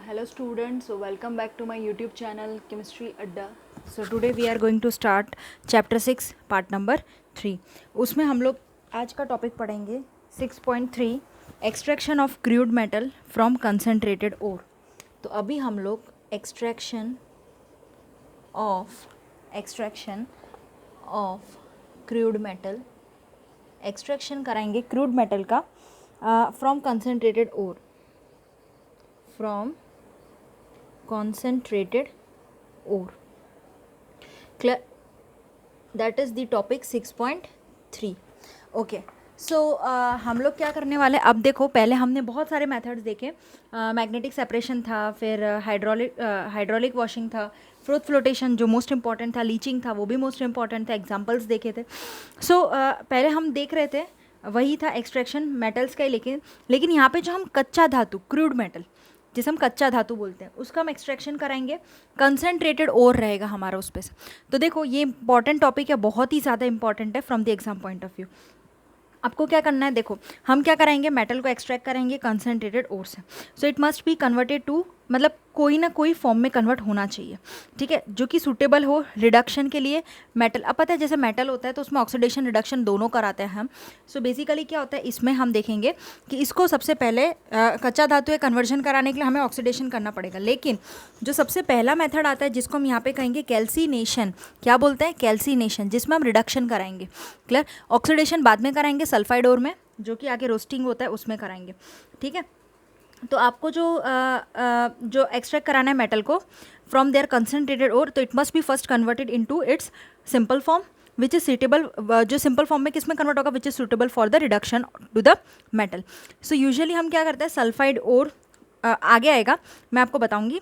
Hello students, so welcome back to my YouTube channel Chemistry Adda. So today we are going to start chapter 6 part number 3. उसमें हम लोग आज का topic पढ़ेंगे 6.3 extraction of crude metal from concentrated ore. तो अभी हम लोग extraction of crude metal extraction कराएंगे क्रूड मेटल का from concentrated ore, from concentrated ore. Clear? That is the topic 6.3. Okay. So हम लोग क्या करने वाले, अब देखो पहले हमने बहुत सारे मेथड्स देखे. मैग्नेटिक सेपरेशन था, फिर हाइड्रोलिक वॉशिंग था, फ्रूट फ्लोटेशन जो मोस्ट इम्पॉर्टेंट था, लीचिंग था वो भी मोस्ट इम्पॉर्टेंट था, एग्जांपल्स देखे थे. सो पहले हम देख रहे थे वही था एक्सट्रैक्शन मेटल्स का ही, लेकिन यहाँ पे जो हम कच्चा धातु क्रूड मेटल जिसे हम कच्चा धातु बोलते हैं उसका हम एक्सट्रैक्शन कराएंगे. कंसनट्रेटेड ओर रहेगा हमारा उस पे से. तो देखो ये इंपॉर्टेंट टॉपिक है, बहुत ही ज़्यादा इंपॉर्टेंट है from the exam point of view. आपको क्या करना है, देखो हम क्या कराएंगे, मेटल को एक्सट्रैक्ट करेंगे कंसनट्रेटेड ओर से. So it must be converted to, मतलब कोई ना कोई फॉर्म में कन्वर्ट होना चाहिए, ठीक है, जो कि सूटेबल हो रिडक्शन के लिए. मेटल अब पता है जैसे मेटल होता है तो उसमें ऑक्सीडेशन रिडक्शन दोनों कराते हैं हम. सो बेसिकली क्या होता है इसमें हम देखेंगे कि इसको सबसे पहले कच्चा धातु कन्वर्जन कराने के लिए हमें ऑक्सीडेशन करना पड़ेगा. लेकिन जो सबसे पहला मेथड आता है जिसको हम यहाँ पे कहेंगे कैल्सीनेशन, क्या बोलते हैं कैल्सीनेशन, जिसमें हम रिडक्शन कराएंगे. क्लियर? ऑक्सीडेशन बाद में कराएंगे सल्फाइड ओर में, जो कि आगे रोस्टिंग होता है उसमें कराएंगे, ठीक है. तो आपको जो एक्सट्रैक्ट कराना है मेटल को फ्रॉम देयर कंसनट्रेटेड ओर, तो it must be first converted into its simple form which is suitable. जो सिंपल फॉर्म में किस में कन्वर्ट होगा, which is suitable for the reduction to the metal. So usually हम क्या करते हैं, सल्फाइड ओर आगे आएगा, मैं आपको बताऊंगी.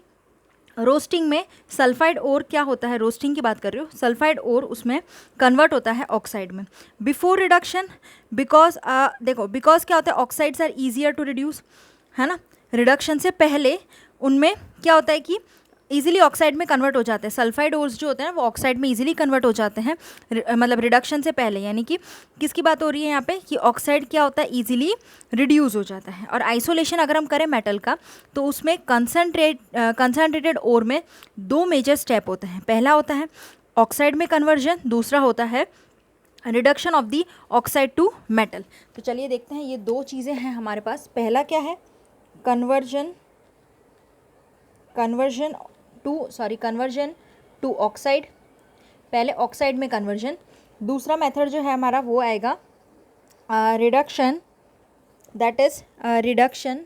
रोस्टिंग में सल्फाइड ओर क्या होता है, रोस्टिंग की बात कर रही हूँ, सल्फाइड ओर उसमें कन्वर्ट होता है ऑक्साइड में बिफोर रिडक्शन. बिकॉज देखो बिकॉज क्या होता है, oxides are easier to reduce, है ना. रिडक्शन से पहले उनमें क्या होता है कि इजीली ऑक्साइड में कन्वर्ट हो जाते हैं. सल्फाइड ओर्स जो होते हैं वो ऑक्साइड में इजीली कन्वर्ट हो जाते हैं, मतलब रिडक्शन से पहले. यानी कि किसकी बात हो रही है यहाँ पे कि ऑक्साइड क्या होता है, इजीली रिड्यूस हो जाता है. और आइसोलेशन अगर हम करें मेटल का तो उसमें कंसनट्रेटेड ओर में दो मेजर स्टेप होते हैं. पहला होता है ऑक्साइड में कन्वर्जन, दूसरा होता है reduction of the oxide to metal. तो चलिए देखते हैं, ये दो चीज़ें हैं हमारे पास. पहला क्या है, कन्वर्जन टू ऑक्साइड, पहले ऑक्साइड में कन्वर्जन. दूसरा मेथड जो है हमारा वो आएगा reduction, that is reduction,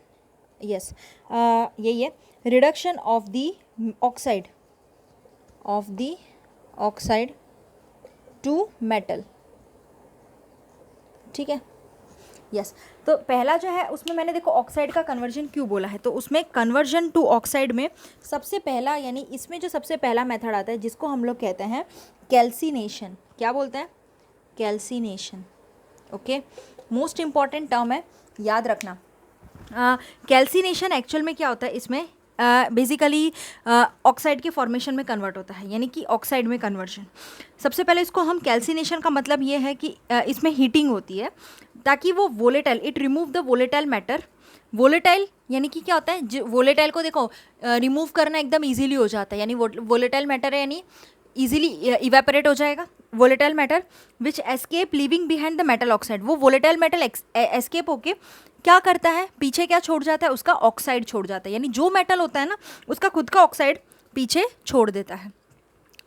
yes यही है, reduction of the oxide to metal, ठीक है. यस तो पहला जो है उसमें मैंने देखो ऑक्साइड का कन्वर्जन क्यों बोला है, तो उसमें कन्वर्जन टू ऑक्साइड में सबसे पहला, यानी इसमें जो सबसे पहला मेथड आता है जिसको हम लोग कहते हैं कैल्सीनेशन. क्या बोलते हैं, calcination. Okay, most important term है, याद रखना. कैल्सीनेशन एक्चुअल में क्या होता है, इसमें बेसिकली ऑक्साइड के फॉर्मेशन में कन्वर्ट होता है, यानी कि ऑक्साइड में कन्वर्जन. सबसे पहले इसको हम कैल्सीनेशन का मतलब ये है कि इसमें हीटिंग होती है ताकि वो volatile, it remove the volatile matter. Volatile यानी कि क्या होता है, वोलेटाइल को देखो रिमूव करना एकदम इजीली हो जाता है, यानी वोलेटाइल मैटर है यानी इजीली इवेपोरेट हो जाएगा. Volatile matter which escape living behind the metal oxide, वो वोलेटाइल मेटल एस्केप होके क्या करता है, पीछे क्या छोड़ जाता है, उसका ऑक्साइड छोड़ जाता है. यानी जो मेटल होता है ना उसका खुद का ऑक्साइड पीछे छोड़ देता है.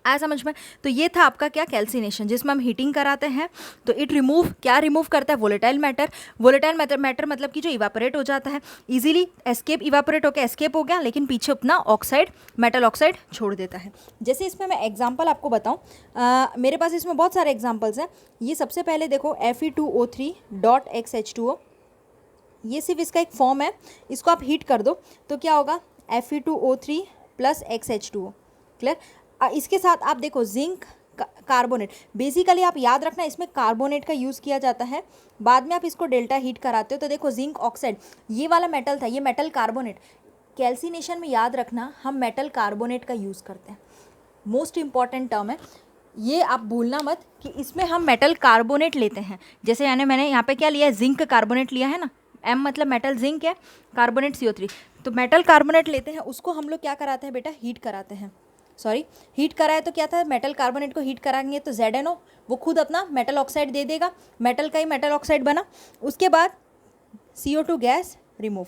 आया समझ में. तो ये था आपका क्या कैल्सीनेशन, जिसमें हम हीटिंग कराते हैं. तो इट रिमूव, क्या रिमूव करता है, वोलेटाइल मैटर. वोलेटाइल मैटर मतलब कि जो इवापोरेट हो जाता है इजीली, एस्केप इवापोरेट होकर एस्केप हो गया, लेकिन पीछे अपना ऑक्साइड, मेटल ऑक्साइड छोड़ देता है. जैसे इसमें मैं एग्जांपल आपको बताऊं, मेरे पास इसमें बहुत सारे एग्जांपल्स हैं. ये सबसे पहले देखो Fe2O3.XH2O, ये सिर्फ इसका एक फॉर्म है, इसको आप हीट कर दो तो क्या होगा, Fe2O3 + XH2O. क्लियर. इसके साथ आप देखो जिंक कार्बोनेट, बेसिकली आप याद रखना इसमें कार्बोनेट का यूज़ किया जाता है. बाद में आप इसको डेल्टा हीट कराते हो तो देखो जिंक ऑक्साइड, ये वाला मेटल था, ये मेटल कार्बोनेट. कैल्सीनेशन में याद रखना हम मेटल कार्बोनेट का यूज़ करते हैं, मोस्ट इंपॉर्टेंट टर्म है ये, आप भूलना मत कि इसमें हम मेटल कार्बोनेट लेते हैं. जैसे यानी मैंने यहाँ पे क्या लिया है, जिंक कार्बोनेट लिया है ना, M मतलब मेटल जिंक है, कार्बोनेट CO3. तो मेटल कार्बोनेट लेते हैं, उसको हम लोग क्या कराते हैं बेटा, हीट कराते हैं, सॉरी हीट कराए तो क्या था, मेटल कार्बोनेट को हीट कराएंगे तो ZnO वो खुद अपना मेटल ऑक्साइड दे देगा, मेटल का ही मेटल ऑक्साइड बना। उसके बाद CO2 gas remove.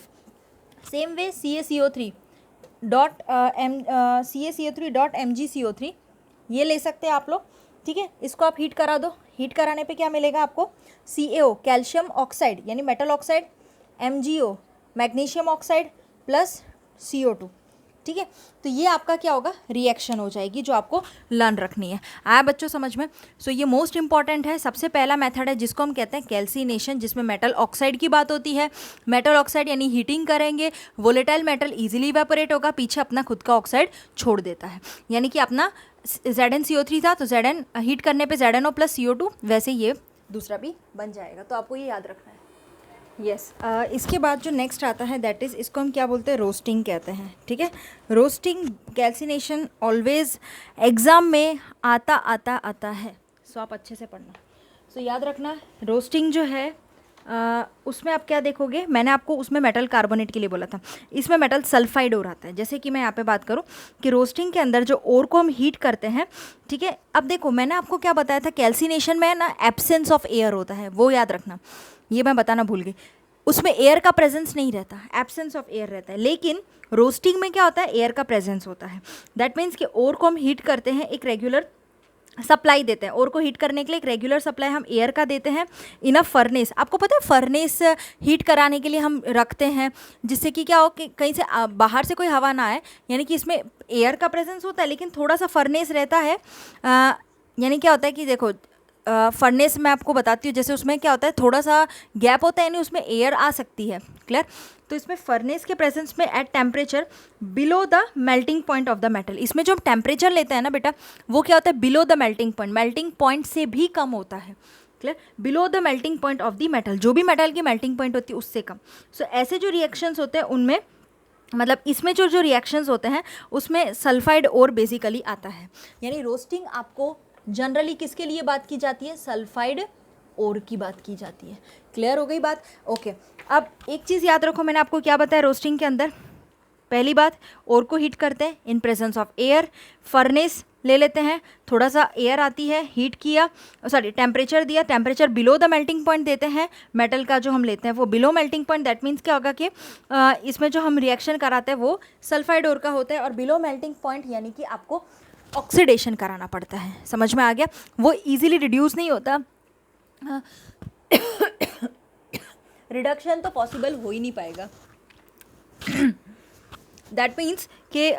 Same way CaCO3 dot CaCO3 dot MgCO3 ये ले सकते हैं आप लोग, ठीक है। इसको आप हीट करा दो, हीट कराने पे क्या मिलेगा आपको, CaO कैल्शियम ऑक्साइड यानी metal oxide, MgO magnesium oxide plus CO2, ठीक है। तो ये आपका क्या होगा, रिएक्शन हो जाएगी जो आपको लर्न रखनी है। आया बच्चों समझ में। सो ये मोस्ट इंपॉर्टेंट है। सबसे पहला मेथड है जिसको हम कहते हैं कैल्सिनेशन, जिसमें मेटल ऑक्साइड की बात होती है। मेटल ऑक्साइड यानी हीटिंग करेंगे, वोलेटाइल मेटल इजीली इवेपोरेट होगा, पीछे अपना खुद का ऑक्साइड छोड़ देता है। यानी कि अपना ZnCO3 था तो Zn हीट करने पे ZnO प्लस CO2, वैसे ये दूसरा भी बन जाएगा। तो आपको ये याद रखना है। यस इसके बाद जो नेक्स्ट आता है दैट इज़, इसको हम क्या बोलते हैं, रोस्टिंग कहते हैं, ठीक है। रोस्टिंग कैल्सिनेशन ऑलवेज एग्ज़ाम में आता है। सो आप अच्छे से पढ़ना। सो याद रखना रोस्टिंग जो है उसमें आप क्या देखोगे, मैंने आपको उसमें मेटल कार्बोनेट के लिए बोला था, इसमें मेटल सल्फाइड ओर आता है। जैसे कि मैं यहाँ पे बात करूँ कि रोस्टिंग के अंदर जो ओर को हम हीट करते हैं, ठीक है। अब देखो मैंने आपको क्या बताया था, कैल्सिनेशन में ना एब्सेंस ऑफ एयर होता है, वो याद रखना, ये मैं बताना भूल गई। उसमें एयर का प्रेजेंस नहीं रहता, एब्सेंस ऑफ एयर रहता है। लेकिन रोस्टिंग में क्या होता है, एयर का प्रेजेंस होता है। दैट मीन्स कि ओर को हम हीट करते हैं, एक रेगुलर सप्लाई देते हैं। ओर को हीट करने के लिए एक रेगुलर सप्लाई हम एयर का देते हैं इन अ फर्नेस। आपको पता है फर्नेस हीट कराने के लिए हम रखते हैं, जिससे कि क्या हो कि कहीं से बाहर से कोई हवा ना आए, यानी कि इसमें एयर का प्रेजेंस होता है लेकिन थोड़ा सा फर्नेस रहता है। यानी क्या होता है कि देखो फर्नेस मैं आपको बताती हूँ, जैसे उसमें क्या होता है, थोड़ा सा गैप होता है, यानी उसमें एयर आ सकती है, क्लियर। तो इसमें फर्नेस के प्रेजेंस में at temperature below the melting point of the metal, इसमें जो हम टेम्परेचर लेते हैं ना बेटा, वो क्या होता है, बिलो द मेल्टिंग पॉइंट से भी कम होता है, clear. Below the melting point of the metal, जो भी मेटल की मेल्टिंग पॉइंट होती है उससे कम। सो ऐसे जो रिएक्शंस होते हैं उनमें, मतलब इसमें जो रिएक्शंस होते हैं उसमें सल्फाइड और बेसिकली आता है। यानी रोस्टिंग आपको जनरली किसके लिए बात की जाती है, सल्फाइड ओर की बात की जाती है। क्लियर हो गई बात, ओके। अब एक चीज़ याद रखो, मैंने आपको क्या बताया रोस्टिंग के अंदर, पहली बात ओर को हीट करते हैं in presence of air, furnace ले लेते हैं, थोड़ा सा एयर आती है, हीट किया, सॉरी टेम्परेचर दिया, temperature below the melting point देते हैं, मेटल का जो हम लेते हैं वो below melting point. That means क्या होगा कि इसमें जो हम रिएक्शन कराते हैं वो सल्फाइड ओर का होता है, और बिलो मेल्टिंग पॉइंट यानी कि आपको ऑक्सीडेशन कराना पड़ता है। समझ में आ गया, वो इजीली रिड्यूस नहीं होता, रिडक्शन तो पॉसिबल हो ही नहीं पाएगा। दैट मीन्स कि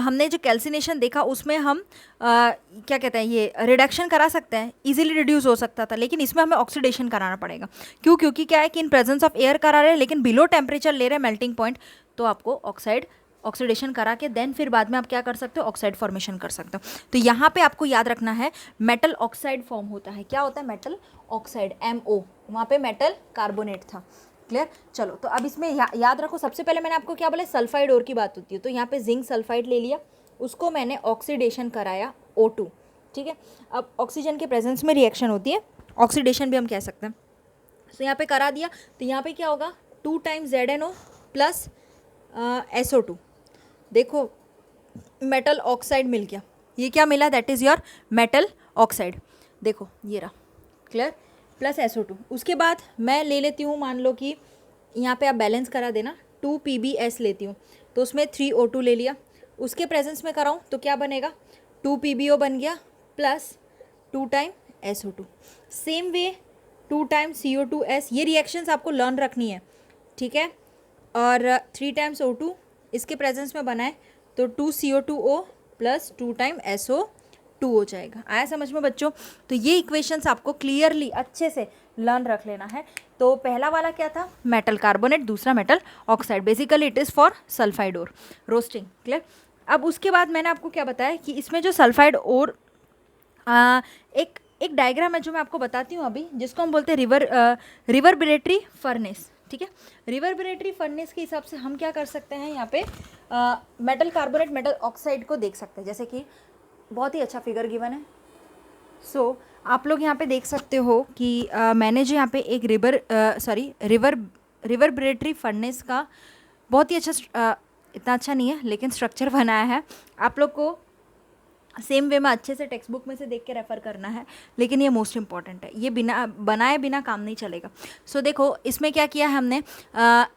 हमने जो कैल्सिनेशन देखा उसमें हम क्या कहते हैं, ये रिडक्शन करा सकते हैं, इजीली रिड्यूस हो सकता था, लेकिन इसमें हमें ऑक्सीडेशन कराना पड़ेगा। क्यों, क्योंकि क्या है कि इन प्रेजेंस ऑफ एयर करा रहे हैं लेकिन बिलो टेम्परेचर ले रहे हैं मेल्टिंग पॉइंट, तो आपको ऑक्सीडेशन करा के देन फिर बाद में आप क्या कर सकते हो, ऑक्साइड फॉर्मेशन कर सकते हो। तो यहाँ पे आपको याद रखना है मेटल ऑक्साइड फॉर्म होता है। क्या होता है, मेटल ऑक्साइड, MO, वहाँ पे मेटल कार्बोनेट था, क्लियर। चलो तो अब इसमें याद रखो, सबसे पहले मैंने आपको क्या बोला, सल्फाइड ओर की बात होती है, तो यहाँ पे जिंक सल्फाइड ले लिया, उसको मैंने ऑक्सीडेशन कराया O2, ठीक है। अब ऑक्सीजन के प्रेजेंस में रिएक्शन होती है, ऑक्सीडेशन भी हम कह सकते हैं। तो यहाँ पे करा दिया, तो यहाँ पे क्या होगा, 2 टाइम्स ZnO प्लस SO2। देखो मेटल ऑक्साइड मिल गया, ये क्या मिला, that is your metal oxide. देखो ये रहा, क्लियर, प्लस SO2। उसके बाद मैं ले लेती हूँ, मान लो कि यहाँ पे आप बैलेंस करा देना, 2 PbS लेती हूँ, तो उसमें 3 O2 ले लिया, उसके प्रेजेंस में कराऊँ तो क्या बनेगा, 2 PbO बन गया plus 2 time SO2। Same way 2 time CO2S, ये रिएक्शंस आपको लर्न रखनी है, ठीक है। और 3 टाइम्स O2 इसके प्रेजेंस में बनाए तो 2 CO2O प्लस 2 टाइम SO2 हो जाएगा। आया समझ में बच्चों। तो ये इक्वेशंस आपको क्लियरली अच्छे से लर्न रख लेना है। तो पहला वाला क्या था, मेटल कार्बोनेट, दूसरा metal oxide, basically it is for sulphide ore, roasting, clear. अब उसके बाद मैंने आपको क्या बताया कि इसमें जो सल्फाइड ओर एक डायग्राम है जो मैं आपको बताती हूँ अभी, जिसको हम बोलते हैं रिवर्बरेटरी फर्नेस, ठीक है। रिवर्बरेटरी फर्नेस के हिसाब से हम क्या कर सकते हैं, यहाँ पे मेटल कार्बोनेट मेटल ऑक्साइड को देख सकते हैं। जैसे कि बहुत ही अच्छा फिगर गिवन है। आप लोग यहाँ पे देख सकते हो कि मैंने जो यहाँ पे एक रिवर्बरेटरी रिवर्बरेटरी फर्नेस का बहुत ही अच्छा इतना अच्छा नहीं है लेकिन स्ट्रक्चर बनाया है, आप लोग को सेम वे में अच्छे से टेक्स्ट बुक में से देख के रेफ़र करना है, लेकिन ये मोस्ट इंपॉर्टेंट है, ये बिना बनाए बिना काम नहीं चलेगा। सो देखो इसमें क्या किया है हमने,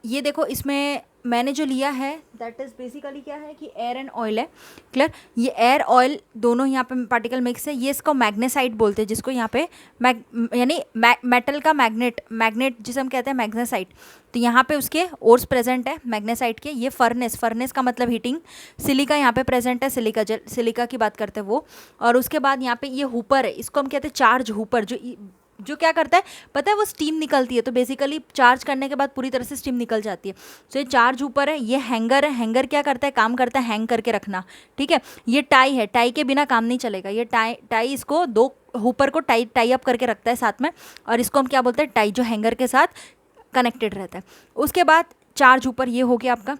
ये देखो इसमें मैंने जो लिया है दैट इज़ बेसिकली क्या है कि एयर एंड ऑयल है, क्लियर। ये एयर ऑयल दोनों यहाँ पे पार्टिकल मिक्स है, ये इसको मैग्नेसाइट बोलते हैं, जिसको यहाँ पे यानी मेटल का मैग्नेट जिसे हम कहते हैं मैग्नेसाइट। तो यहाँ पे उसके ओर्स प्रेजेंट है मैग्नेसाइट के। ये फर्नेस का मतलब हीटिंग। सिलिका यहाँ पे प्रेजेंट है, सिलिका की बात करते हैं वो। और उसके बाद यहाँ पे ये हुपर है, इसको हम कहते हैं चार्ज हुपर, जो क्या करता है पता है, वो स्टीम निकलती है। तो बेसिकली चार्ज करने के बाद पूरी तरह से स्टीम निकल जाती है। तो ये चार्ज हुपर है। ये हैंगर है, हैंगर क्या करता है, काम करता है हैंग करके रखना, ठीक है। ये टाई है, टाई के बिना काम नहीं चलेगा। ये टाई इसको दो हुपर को टाई अप करके रखता है साथ में, और इसको हम क्या बोलते हैं, टाई, जो हैंगर के साथ कनेक्टेड रहता है। उसके बाद चार्ज ऊपर ये हो गया आपका,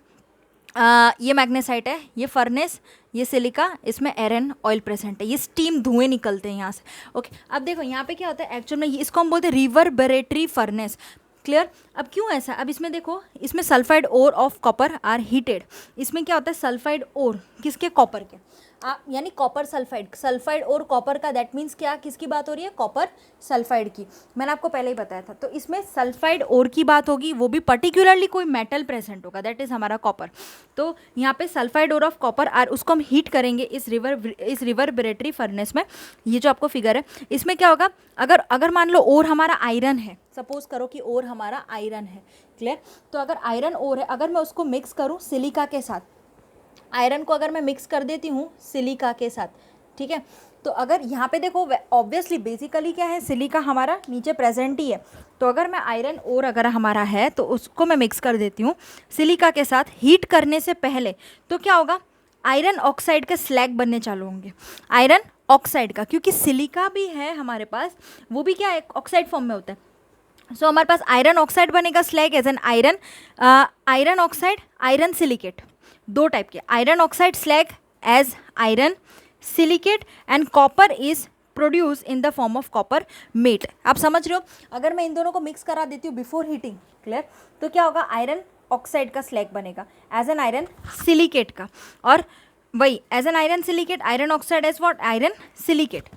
ये मैग्नेसाइट है, ये फर्नेस, ये सिलिका, इसमें एयर एंड ऑयल प्रेजेंट है। ये स्टीम धुएं निकलते हैं यहाँ से। ओके, अब देखो यहाँ पे क्या होता है एक्चुअल में, इसको हम बोलते हैं रिवर्बरेटरी फर्नेस, क्लियर। अब क्यों ऐसा, अब इसमें देखो, इसमें sulphide ore of copper are heated. इसमें क्या होता है, सल्फाइड ओर किसके, कॉपर के, यानी कॉपर सल्फाइड और कॉपर का, दैट मीन्स क्या, किसकी बात हो रही है, कॉपर सल्फाइड की। मैंने आपको पहले ही बताया था। तो इसमें सल्फाइड और की बात होगी, वो भी पर्टिकुलरली कोई मेटल प्रेजेंट होगा, दैट इज हमारा कॉपर। तो यहाँ पे सल्फाइड और ऑफ कॉपर आर, उसको हम हीट करेंगे इस रिवर्बरेटरी फर्नेस में। ये जो आपको फिगर है, इसमें क्या होगा, अगर मान लो और हमारा आयरन है, सपोज करो कि और हमारा आयरन है, क्लियर। तो अगर आयरन और है, अगर मैं उसको मिक्स करूँ सिलिका के साथ, आयरन को अगर मैं मिक्स कर देती हूँ सिलिका के साथ, ठीक है। तो अगर यहाँ पे देखो, ऑब्वियसली बेसिकली क्या है, सिलिका हमारा नीचे प्रेजेंट ही है। तो अगर मैं आयरन और अगर हमारा है तो उसको मैं मिक्स कर देती हूँ सिलिका के साथ हीट करने से पहले, तो क्या होगा, आयरन ऑक्साइड के स्लैग बनने चालू होंगे, आयरन ऑक्साइड का, क्योंकि सिलिका भी है हमारे पास, वो भी क्या है, ऑक्साइड फॉर्म में होता है। सो हमारे पास आयरन ऑक्साइड बनेगा, slag as an iron oxide, iron silicate, दो टाइप के, iron oxide slag as iron silicate, and copper is produce in the form of copper matte. आप समझ रहे हो, अगर मैं इन दोनों को मिक्स करा देती हूँ बिफोर हीटिंग, क्लियर, तो क्या होगा, आयरन ऑक्साइड का स्लैग बनेगा एज एन आयरन सिलिकेट का, और वही as an iron silicate, iron oxide as what, iron silicate,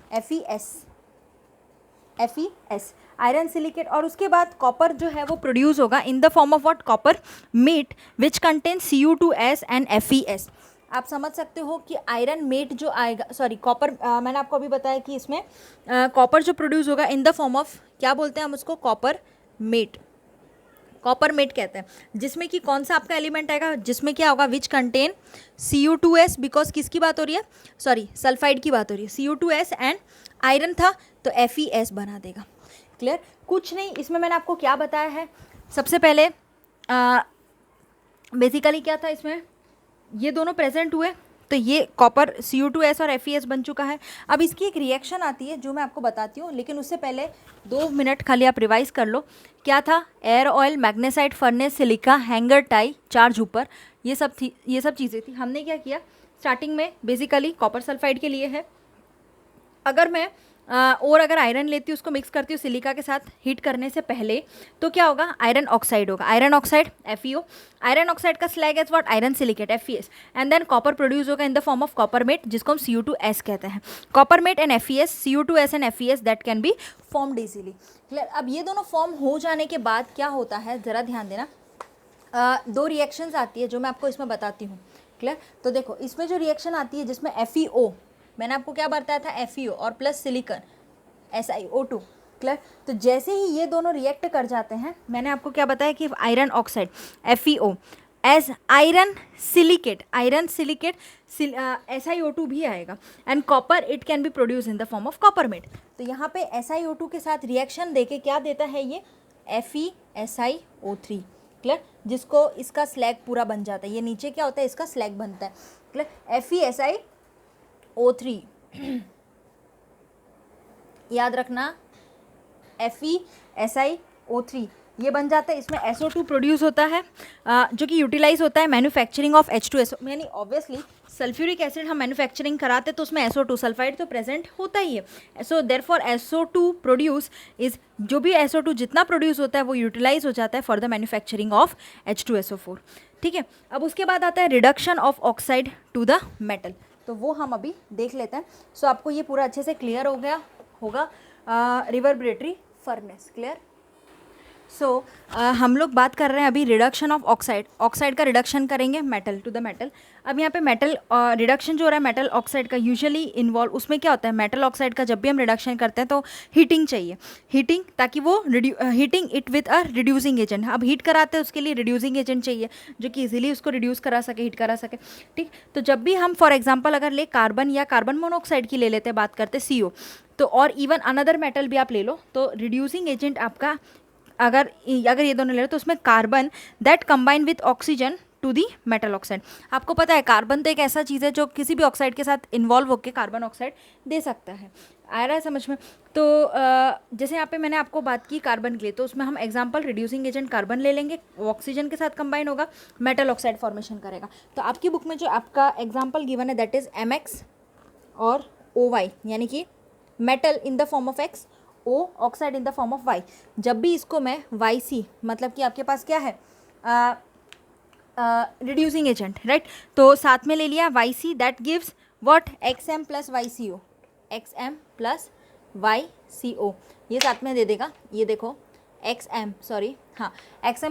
FeS, iron silicate. और उसके बाद कॉपर जो है वो प्रोड्यूस होगा in the form of what, copper matte, which contain Cu2S and FeS। आप समझ सकते हो कि आयरन मेट जो आएगा, सॉरी कॉपर, मैंने आपको अभी बताया कि इसमें कॉपर जो प्रोड्यूस होगा इन द फॉर्म ऑफ, क्या बोलते हैं हम उसको, कॉपर मेट, कॉपर मेट कहते हैं, जिसमें कि कौन सा आपका एलिमेंट आएगा, जिसमें क्या होगा, विच कंटेन Cu2S, बिकॉज किसकी बात हो रही है, सॉरी सल्फाइड की बात हो रही है, Cu2S एंड आयरन था तो FeS बना देगा, क्लियर। कुछ नहीं, इसमें मैंने आपको क्या बताया है, सबसे पहले बेसिकली क्या था इसमें, ये दोनों प्रेजेंट हुए तो ये कॉपर Cu2S और FeS बन चुका है। अब इसकी एक रिएक्शन आती है जो मैं आपको बताती हूँ, लेकिन उससे पहले 2 मिनट खाली आप रिवाइज कर लो। क्या था, air oil, magnesite, furnace, silica, hanger, tie, charge ऊपर, ये सब चीज़ें थी। हमने क्या किया, स्टार्टिंग में बेसिकली कॉपर सल्फाइड के लिए है, अगर मैं और अगर आयरन लेती हूँ, उसको मिक्स करती हूँ सिलिका के साथ हीट करने से पहले, तो क्या होगा, आयरन ऑक्साइड होगा, iron oxide FeO, iron oxide का slag as what, iron silicate FeS, and then copper produce होगा in the form of copper matte, जिसको हम Cu2S कहते हैं। Copper matte and FeS, Cu2S and FeS that can be formed easily, clear. अब ये दोनों form हो जाने के बाद क्या होता है, ज़रा ध्यान देना, 2 रिएक्शंस आती है जो मैं आपको इसमें बताती हूँ, क्लियर। तो देखो इसमें जो रिएक्शन आती है जिसमें FeO, मैंने आपको क्या बताया था, FeO और प्लस सिलिकॉन SiO2, क्लियर। तो जैसे ही ये दोनों रिएक्ट कर जाते हैं, मैंने आपको क्या बताया कि iron oxide FeO as iron silicate SiO2 भी आएगा, and copper it can be produce in the form of copper matte. तो यहाँ पे SiO2 के साथ रिएक्शन देके क्या देता है ये, FeSiO3, क्लियर, जिसको इसका स्लैग पूरा बन जाता है। ये नीचे क्या होता है, इसका स्लैग बनता है, क्लियर, FeSiO3 याद रखना, FeSiO3 ये बन जाता है, इसमें SO2 प्रोड्यूस होता है जो कि यूटिलाइज होता है मैन्युफैक्चरिंग ऑफ H2SO, यानी ऑब्वियसली सल्फ्यूरिक एसिड हम मैन्युफैक्चरिंग कराते तो उसमें SO2 सल्फाइड तो प्रेजेंट होता ही है। So therefore SO2 produce is, जो भी SO2 जितना प्रोड्यूस होता है वो यूटिलाइज हो जाता है for the manufacturing of H2SO4। ठीक है, अब उसके बाद आता है reduction of oxide to the metal, तो वो हम अभी देख लेते हैं। सो आपको ये पूरा अच्छे से क्लियर हो गया होगा। Reverberatory furnace clear. सो हम लोग बात कर रहे हैं अभी रिडक्शन ऑफ ऑक्साइड, ऑक्साइड का रिडक्शन करेंगे मेटल टू द मेटल। अब यहाँ पे मेटल रिडक्शन जो हो रहा है मेटल ऑक्साइड का यूजुअली इन्वॉल्व, उसमें क्या होता है मेटल ऑक्साइड का जब भी हम रिडक्शन करते हैं तो हीटिंग चाहिए, हीटिंग ताकि वो heating it with a reducing agent. अब हीट कराते हैं उसके लिए रिड्यूसिंग एजेंट चाहिए जो कि इजीली उसको रिड्यूस करा सके, हीट करा सके। ठीक, तो जब भी हम फॉर एग्जाम्पल अगर ले कार्बन या कार्बन मोनोऑक्साइड की ले लेते हैं, बात करते CO, तो और इवन अनदर मेटल भी आप ले लो, तो रिड्यूसिंग एजेंट आपका अगर ये दोनों ले लो तो उसमें carbon that combine with oxygen to the metal oxide. आपको पता है कार्बन तो एक ऐसा चीज़ है जो किसी भी ऑक्साइड के साथ इन्वॉल्व होकर कार्बन ऑक्साइड दे सकता है। आ रहा है समझ में? तो जैसे यहाँ पे मैंने आपको बात की कार्बन के लिए, तो उसमें हम एग्जांपल रिड्यूसिंग एजेंट कार्बन ले लेंगे, ऑक्सीजन के साथ कंबाइन होगा, मेटल ऑक्साइड फॉर्मेशन करेगा। तो आपकी बुक में जो आपका एग्जाम्पल गिवन है दैट इज़ MX और OY, यानी कि metal in the form of X, O oxide in the form of Y। जब भी इसको मैं YC, मतलब कि आपके पास क्या है रिड्यूसिंग एजेंट, राइट, तो साथ में ले लिया YC, that gives what XM plus YCO, XM plus YCO, ये साथ में दे देगा, ये देखो XM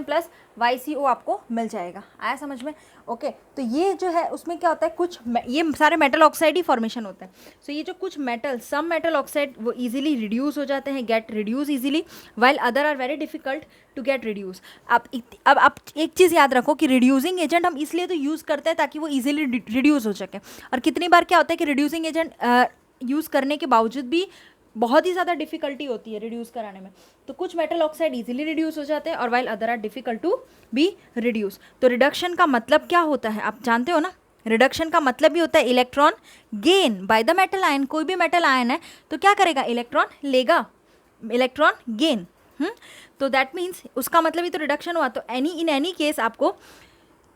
प्लस YCO आपको मिल जाएगा। आया समझ में? ओके, तो ये जो है उसमें क्या होता है, कुछ ये सारे मेटल ऑक्साइड ही फॉर्मेशन होता है। सो ये जो कुछ मेटल, सम मेटल ऑक्साइड वो इजीली रिड्यूस हो जाते हैं, get reduce easily, while other are very difficult to get reduce. अब आप एक चीज़ याद रखो कि रिड्यूसिंग एजेंट हम इसलिए तो यूज़ करते हैं ताकि वो इजीली रिड्यूस हो सके, और कितनी बार क्या होता है कि रिड्यूसिंग एजेंट यूज़ करने के बावजूद भी बहुत ही ज़्यादा डिफिकल्टी होती है रिड्यूस कराने में। तो कुछ मेटल ऑक्साइड इजीली रिड्यूस हो जाते हैं और while other are difficult to be reduce. तो रिडक्शन का मतलब क्या होता है आप जानते हो ना? रिडक्शन का मतलब भी होता है electron gain by the metal ion. कोई भी मेटल आयन है तो क्या करेगा, इलेक्ट्रॉन लेगा, इलेक्ट्रॉन गेन। तो दैट मीन्स उसका मतलब ही तो रिडक्शन हुआ। तो इन एनी केस आपको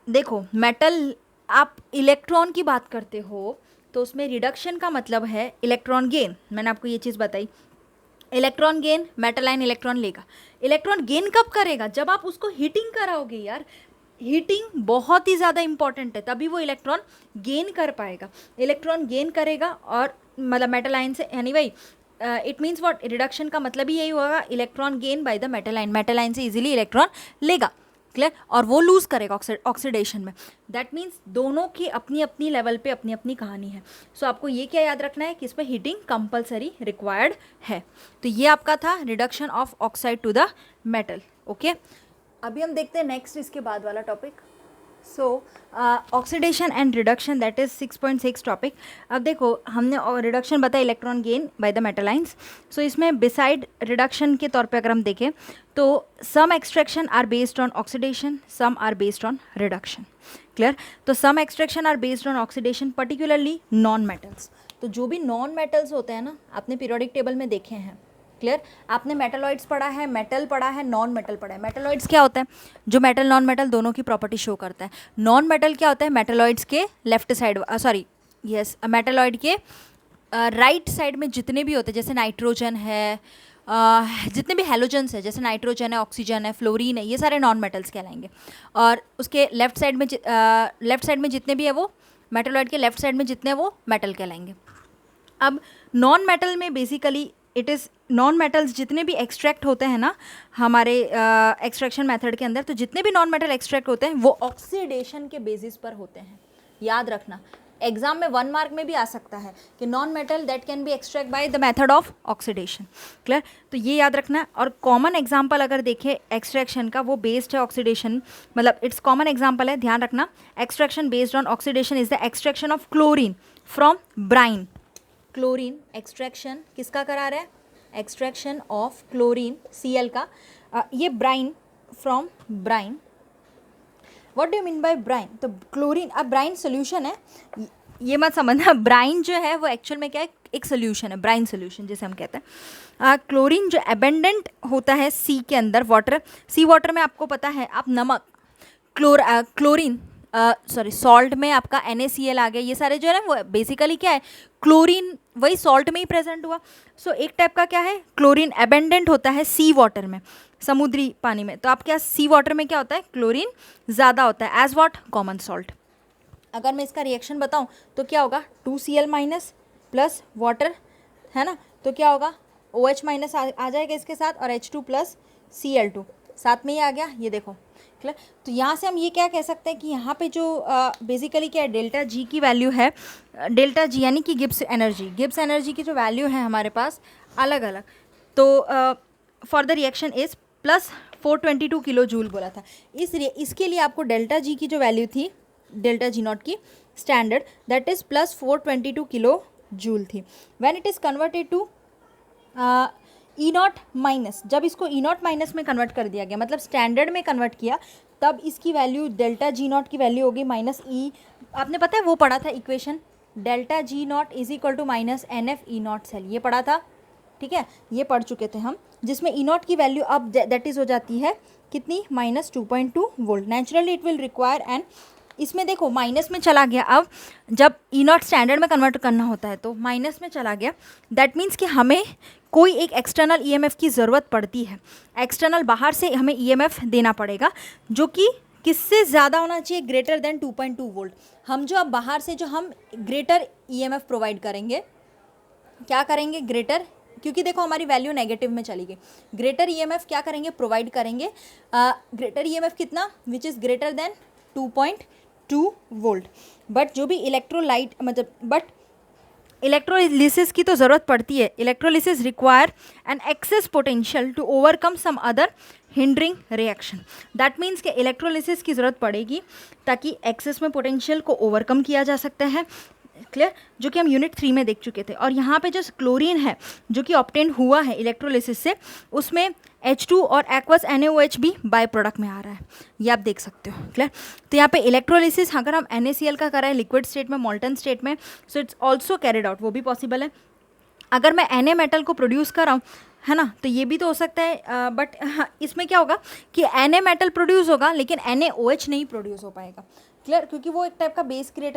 देखो, मेटल आप इलेक्ट्रॉन की बात करते हो तो उसमें रिडक्शन का मतलब है इलेक्ट्रॉन गेन। मैंने आपको ये चीज़ बताई, electron gain, metal ion electron लेगा। इलेक्ट्रॉन गेन कब करेगा, जब आप उसको हीटिंग कराओगे यार। हीटिंग बहुत ही ज़्यादा इंपॉर्टेंट है, तभी वो इलेक्ट्रॉन गेन कर पाएगा। इलेक्ट्रॉन गेन करेगा और मतलब मेटल आयन से, यानी भाई इट मीन्स व्हाट, रिडक्शन का मतलब ही यही होगा, electron gain by the metal ion. Metal ion से इजीली इलेक्ट्रॉन लेगा, क्लियर, और वो लूज़ करेगा ऑक्सीडेशन में। दैट मीन्स दोनों की अपनी अपनी लेवल पे अपनी अपनी कहानी है। सो आपको ये क्या याद रखना है कि इसमें हीटिंग कंपलसरी रिक्वायर्ड है। तो ये आपका था reduction of oxide to the metal. Okay, अभी हम देखते हैं नेक्स्ट इसके बाद वाला topic. So oxidation and reduction, that is 6.6 topic. अब देखो, हमने रिडक्शन बताया electron gain by the metal ions. So इसमें बिसाइड रिडक्शन के तौर पे अगर हम देखें तो some extraction are based on oxidation, some are based on reduction, clear. तो some extraction are based on oxidation, particularly non metals. तो जो भी नॉन मेटल्स होते हैं ना, आपने पीरियोडिक टेबल में देखे हैं, क्लियर। आपने मेटलॉइड्स पढ़ा है, मेटल पढ़ा है, नॉन मेटल पढ़ा है। मेटलॉइड्स क्या होता है, जो मेटल नॉन मेटल दोनों की प्रॉपर्टी शो करता है। नॉन मेटल क्या होता है, मेटलॉइड्स के लेफ्ट साइड, मेटलॉइड के राइट साइड में जितने भी होते हैं, जैसे नाइट्रोजन है, जितने भी हेलोजन्स है, जैसे नाइट्रोजन है, ऑक्सीजन है, फ्लोरीन है, ये सारे नॉन मेटल्स कहलाएंगे। और उसके लेफ्ट साइड में जितने भी है वो मेटलॉइड के लेफ्ट साइड में जितने वो मेटल कहलाएंगे। अब नॉन मेटल में basically it is non metals जितने भी एक्सट्रैक्ट होते हैं ना हमारे एक्सट्रैक्शन मेथड के अंदर, तो जितने भी नॉन मेटल एक्सट्रैक्ट होते हैं वो ऑक्सीडेशन के बेसिस पर होते हैं। याद रखना, एग्जाम में 1 मार्क में भी आ सकता है कि non metal that can B extract by the method of oxidation, clear. तो ये याद रखना। और कॉमन एग्जाम्पल अगर देखें एक्सट्रैक्शन का, वो बेस्ड है ऑक्सीडेशन, मतलब इट्स कॉमन एग्जाम्पल है, ध्यान रखना। Extraction based on oxidation is the extraction of chlorine from brine. Chlorine extraction किसका करा रहा है, एक्सट्रैक्शन ऑफ क्लोरीन Cl का। ये brine, from brine. What do you mean by brine, तो क्लोरीन, अब ब्राइन सोल्यूशन है, ये मत समझना। ब्राइन जो है वो एक्चुअल में क्या है, एक सोल्यूशन है, ब्राइन सोल्यूशन जिसे हम कहते हैं। क्लोरीन जो एबेंडेंट होता है सी के अंदर, वाटर, सी वाटर में आपको पता है आप नमक, क्लोरीन सॉरी सॉल्ट में आपका NaCl आ गया, ये सारे जो है ना वो बेसिकली क्या है, क्लोरीन वही सॉल्ट में ही प्रेजेंट हुआ। सो एक टाइप का क्या है, क्लोरीन एबेंडेंट होता है सी वाटर में, समुद्री पानी में। तो आप क्या, सी वाटर में क्या होता है, क्लोरीन ज़्यादा होता है एज वॉट, कॉमन सॉल्ट। अगर मैं इसका रिएक्शन बताऊं तो क्या होगा, 2Cl माइनस प्लस वाटर, है ना, तो क्या होगा, OH माइनस आ जाएगा इसके साथ, और H2 प्लस Cl2 साथ में ही आ गया, ये देखो क्लियर। तो यहाँ से हम ये क्या कह सकते हैं कि यहाँ पे जो बेसिकली क्या है, डेल्टा जी की वैल्यू है, डेल्टा जी यानी कि गिब्स एनर्जी की जो वैल्यू है हमारे पास अलग अलग। तो for the reaction is plus 422 kilo joule बोला था। इसके लिए आपको डेल्टा जी की जो वैल्यू थी, डेल्टा जी नॉट की standard, that is plus 422 kilo joule थी। When it is converted to E naught minus, जब इसको ई नॉट माइनस में कन्वर्ट कर दिया गया, मतलब स्टैंडर्ड में कन्वर्ट किया, तब इसकी वैल्यू डेल्टा जी नॉट की वैल्यू होगी माइनस ई, आपने पता है वो पढ़ा था equation, delta G naught is equal to minus NF E naught cell, ये पढ़ा था, ठीक है, ये पढ़ चुके थे हम, जिसमें ई नॉट की वैल्यू अब दैट इज़ हो जाती है कितनी, minus 2.2 volt. Naturally it will require and, इसमें देखो माइनस में चला गया, अब जब ई नॉट स्टैंडर्ड में कन्वर्ट करना होता है तो माइनस में चला गया, दैट मीन्स कि हमें कोई एक एक्सटर्नल EMF की ज़रूरत पड़ती है, एक्सटर्नल बाहर से हमें EMF देना पड़ेगा, जो कि किससे ज़्यादा होना चाहिए, ग्रेटर देन 2.2 वोल्ट। हम जो अब बाहर से जो हम ग्रेटर EMF प्रोवाइड करेंगे, क्या करेंगे, ग्रेटर, क्योंकि देखो हमारी वैल्यू नेगेटिव में चली गई, ग्रेटर EMF क्या करेंगे, प्रोवाइड करेंगे, ग्रेटर EMF कितना, which is greater than 2.2 volt. But जो भी इलेक्ट्रोलाइट मतलब बट इलेक्ट्रोलिसिस की तो ज़रूरत पड़ती है, electrolysis require an excess potential to overcome some other hindering reaction. That means कि इलेक्ट्रोलिसिस की ज़रूरत पड़ेगी ताकि एक्सेस में पोटेंशियल को ओवरकम किया जा सकता है, क्लियर, जो कि हम यूनिट 3 में देख चुके थे। और यहाँ पे जो क्लोरीन है जो कि ऑब्टेन हुआ है इलेक्ट्रोलिसिस से, उसमें H2 और एक्वस NaOH भी बाय प्रोडक्ट में आ रहा है, ये आप देख सकते हो, क्लियर। तो यहाँ पे इलेक्ट्रोलिसिस अगर हम NaCl का कराएं लिक्विड स्टेट में, मोल्टन स्टेट में, so it's also carried out, वो भी पॉसिबल है। अगर मैं Na मेटल को प्रोड्यूस कर रहा हूँ, है ना, तो ये भी तो हो सकता है, बट इसमें क्या होगा कि Na मेटल प्रोड्यूस होगा लेकिन NaOH नहीं प्रोड्यूस हो पाएगा, क्लियर, क्योंकि वो एक टाइप का बेस क्रिएट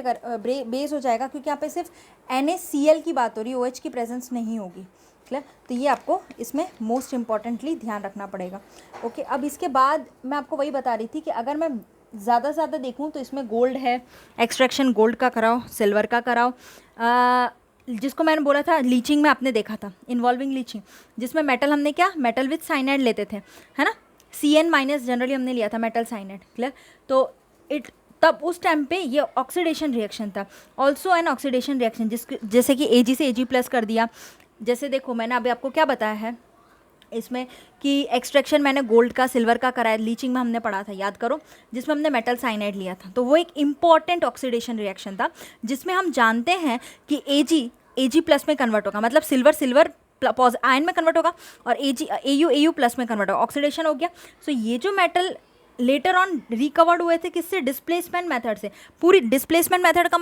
बेस हो जाएगा, क्योंकि यहाँ पे सिर्फ NaCl की बात हो रही है, OH की प्रेजेंस नहीं होगी, क्लियर। तो ये आपको इसमें मोस्ट इम्पॉर्टेंटली ध्यान रखना पड़ेगा। ओके, अब इसके बाद मैं आपको वही बता रही थी कि अगर मैं ज़्यादा से ज़्यादा देखूँ तो इसमें गोल्ड है, एक्सट्रैक्शन गोल्ड का कराओ, सिल्वर का कराओ, जिसको मैंने बोला था लीचिंग में आपने देखा था, इन्वॉल्विंग लीचिंग, जिसमें मेटल हमने क्या, मेटल विथ साइनाइड लेते थे, है ना, Cn माइनस जनरली हमने लिया था मेटल साइनाइड, क्लियर। तो तब उस टाइम पे ये ऑक्सीडेशन रिएक्शन था, ऑल्सो एन ऑक्सीडेशन रिएक्शन, जैसे कि Ag से Ag प्लस कर दिया। जैसे देखो मैंने अभी आपको क्या बताया है इसमें कि एक्सट्रैक्शन मैंने गोल्ड का, सिल्वर का कराया, लीचिंग में हमने पढ़ा था, याद करो, जिसमें हमने मेटल साइनाइड लिया था। तो वो एक इम्पॉर्टेंट ऑक्सीडेशन रिएक्शन था जिसमें हम जानते हैं कि Ag प्लस में कन्वर्ट होगा, मतलब सिल्वर आयन में कन्वर्ट होगा, और Au प्लस में कन्वर्ट होगा, ऑक्सीडेशन हो गया। सो ये जो मेटल लेटर ऑन रिकवर्ड हुए थे किससे, डिस्प्लेसमेंट मेथड से। पूरी डिस्प्लेसमेंट मेथड का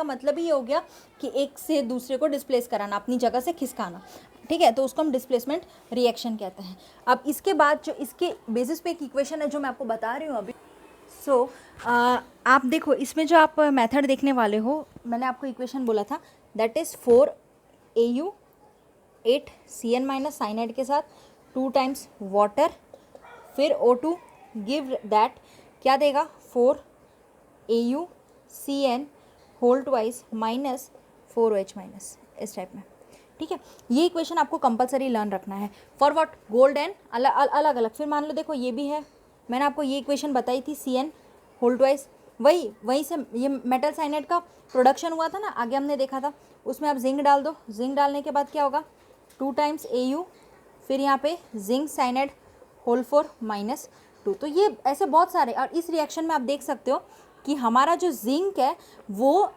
मतलब ही हो गया कि एक से दूसरे को डिस्प्लेस कराना, अपनी जगह से खिसकाना, ठीक है, तो उसको हम डिस्प्लेसमेंट रिएक्शन कहते हैं। अब इसके बाद जो इसके बेसिस पे एक इक्वेशन है जो मैं आपको बता रही हूँ अभी, सो आप देखो इसमें जो आप मेथड देखने वाले हो, मैंने आपको इक्वेशन बोला था, that is 4Au 8Cn minus cyanide के साथ 2 टाइम्स वाटर, फिर O2 गिव दैट क्या देगा, 4AuCN whole twice minus 4OH minus, इस टाइप में, ठीक है। ये इक्वेशन आपको कंपलसरी लर्न रखना है फॉर व्हाट, गोल्ड एंड अलग अलग। फिर मान लो देखो ये भी है, मैंने आपको ये इक्वेशन बताई थी, Cn होल ट्वाइस, वहीं से ये मेटल साइनाइड का प्रोडक्शन हुआ था ना, आगे हमने देखा था, उसमें आप जिंक डाल दो, जिंक डालने के बाद क्या होगा, 2 टाइम्स Au, फिर यहाँ पे जिंक साइनाइड होल 4 माइनस 2। तो ये ऐसे बहुत सारे, और इस रिएक्शन में आप देख सकते हो कि हमारा जो जिंक है वो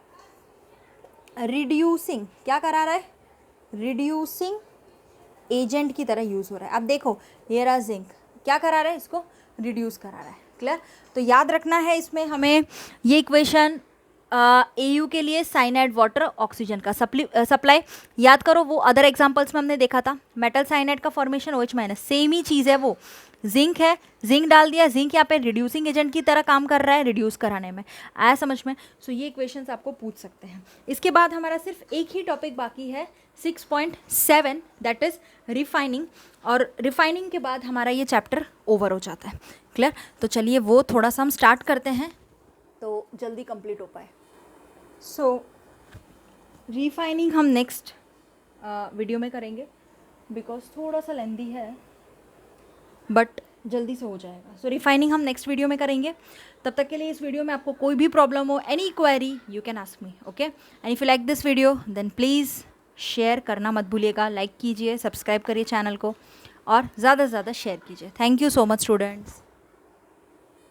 रिड्यूसिंग क्या करा रहा है, रिड्यूसिंग एजेंट की तरह यूज़ हो रहा है। अब देखो ये रहा जिंक, क्या करा रहा है, इसको रिड्यूस करा रहा है, क्लियर। तो याद रखना है इसमें हमें ये इक्वेशन AU के लिए साइनाइड वाटर ऑक्सीजन का सप्लाई याद करो, वो अदर एग्जांपल्स में हमने देखा था। मेटल साइनाइड का फॉर्मेशन OH माइनस, सेम ही चीज़ है वो। जिंक है, जिंक डाल दिया, जिंक यहाँ पे रिड्यूसिंग एजेंट की तरह काम कर रहा है रिड्यूस कराने में, आया समझ में। सो ये क्वेश्चंस आपको पूछ सकते हैं। इसके बाद हमारा सिर्फ एक ही टॉपिक बाकी है 6.7, दैट इज रिफाइनिंग, और रिफाइनिंग के बाद हमारा ये चैप्टर ओवर हो जाता है। क्लियर? तो चलिए वो थोड़ा सा हम स्टार्ट करते हैं तो जल्दी कंप्लीट हो पाए। सो रिफाइनिंग हम नेक्स्ट वीडियो में करेंगे, बिकॉज थोड़ा सा लेंदी है बट जल्दी से हो जाएगा। सो रिफाइनिंग हम नेक्स्ट वीडियो में करेंगे। तब तक के लिए इस वीडियो में आपको कोई भी प्रॉब्लम हो, any query, you can ask me, okay. And if you like this video then please share करना मत भूलिएगा, लाइक कीजिए, सब्सक्राइब करिए चैनल को और ज़्यादा से ज़्यादा शेयर कीजिए। Thank you so much students.